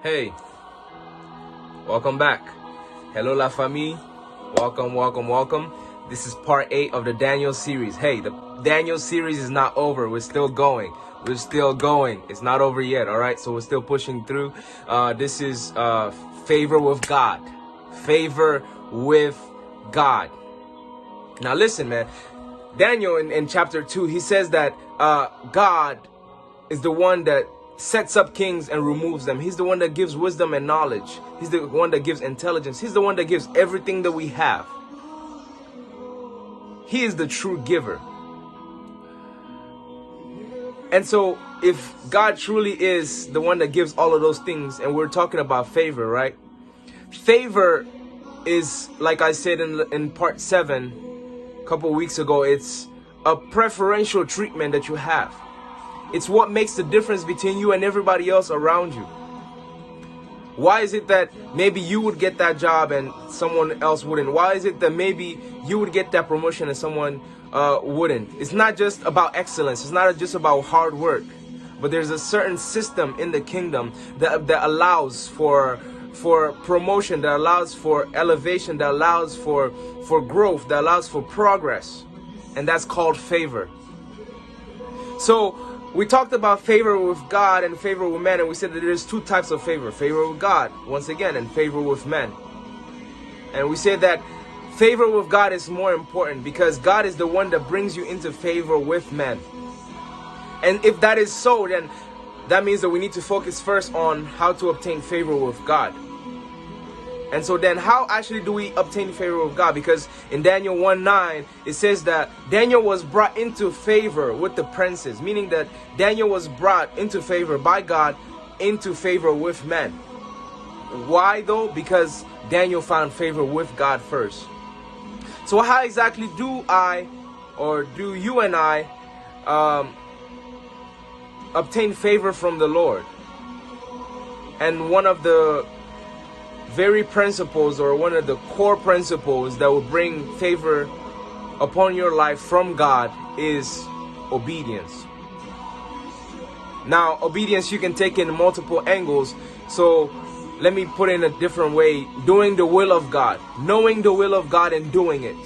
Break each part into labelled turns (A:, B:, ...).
A: Hey, welcome back. Hello, la famille. Welcome. This is part 8 of the Daniel series. Hey, the Daniel series is not over. We're still going. It's not over yet, all right? So we're still pushing through. This is favor with God. Favor with God. Now listen, man. Daniel in chapter 2, he says that God is the one that sets up kings and removes them. He's the one that gives wisdom and knowledge. He's the one that gives intelligence. He's the one that gives everything that we have. He is the true giver. And so if God truly is the one that gives all of those things, and we're talking about favor, right? Favor is, like I said in part 7 a couple of weeks ago, it's a preferential treatment that you have. It's what makes the difference between you and everybody else around you. Why is it that maybe you would get that job and someone else wouldn't? Why is it that maybe you would get that promotion and someone wouldn't? It's not just about excellence. It's not just about hard work. But there's a certain system in the kingdom that allows for promotion, that allows for elevation, that allows for growth, that allows for progress. And that's called favor. So we talked about favor with God and favor with men, and we said that there's two types of favor. Favor with God, once again, and favor with men. And we said that favor with God is more important because God is the one that brings you into favor with men. And if that is so, then that means that we need to focus first on how to obtain favor with God. And so then how actually do we obtain favor with God? Because in Daniel 1:9, it says that Daniel was brought into favor with the princes, meaning that Daniel was brought into favor by God, into favor with men. Why though? Because Daniel found favor with God first. So how exactly do I, or do you and I, obtain favor from the Lord? And one of the very principles, or one of the core principles that will bring favor upon your life from God, is obedience. Now, obedience you can take in multiple angles. So let me put it in a different way. Doing the will of God, knowing the will of God and doing it.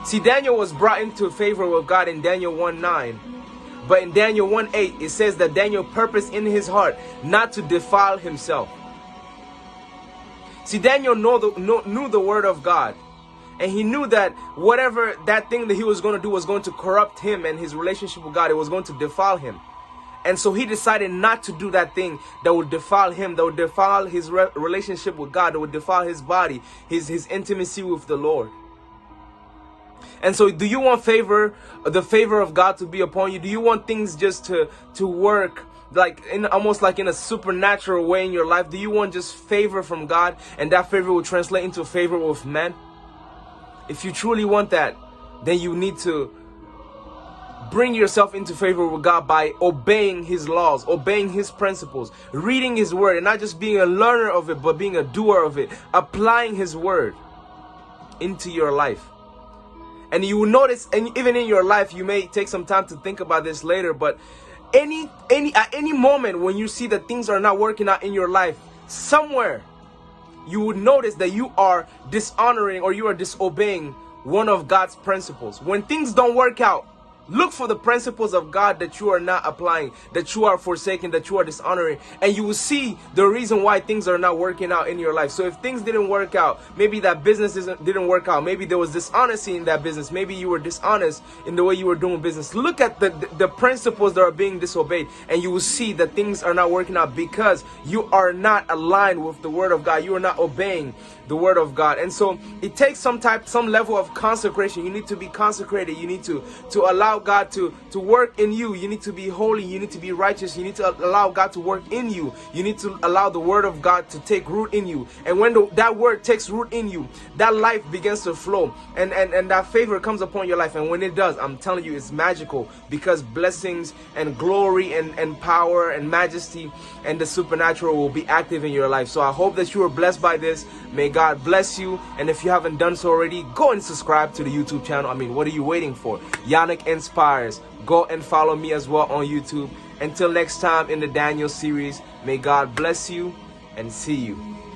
A: See, Daniel was brought into favor with God in Daniel 1:9. But in Daniel 1:8, it says that Daniel purposed in his heart not to defile himself. See, Daniel knew the word of God. And he knew that whatever that thing that he was going to do was going to corrupt him and his relationship with God. It was going to defile him. And so he decided not to do that thing that would defile him, that would defile his relationship with God, that would defile his body, his intimacy with the Lord. And so do you want favor, the favor of God to be upon you? Do you want things just to work like almost like in a supernatural way in your life? Do you want just favor from God, and that favor will translate into favor with men? If you truly want that, then you need to bring yourself into favor with God by obeying his laws, obeying his principles, reading his word, and not just being a learner of it, but being a doer of it, applying his word into your life. And you will notice, and even in your life, you may take some time to think about this later, but at any moment when you see that things are not working out in your life, somewhere you would notice that you are dishonoring or you are disobeying one of God's principles. When things don't work out, look for the principles of God that you are not applying, that you are forsaking, that you are dishonoring, and you will see the reason why things are not working out in your life. So if things didn't work out, maybe that business didn't work out, maybe there was dishonesty in that business, maybe you were dishonest in the way you were doing business. Look at the principles that are being disobeyed, and you will see that things are not working out because you are not aligned with the word of God. You are not obeying the word of God. And so it takes some level of consecration. You need to be consecrated. You need to allow God to work in you. You need to be holy. You need to be righteous. You need to allow God to work in you. You need to allow the word of God to take root in you. And when that word takes root in you, that life begins to flow, and that favor comes upon your life. And when it does, I'm telling you, it's magical, because blessings and glory and power and majesty and the supernatural will be active in your life. So I hope that you are blessed by this. May God bless you. And if you haven't done so already, go and subscribe to the YouTube channel. I mean, what are you waiting for? Yannick Ends inspires. Go and follow me as well on YouTube. Until next time in the Daniel series, may God bless you and see you.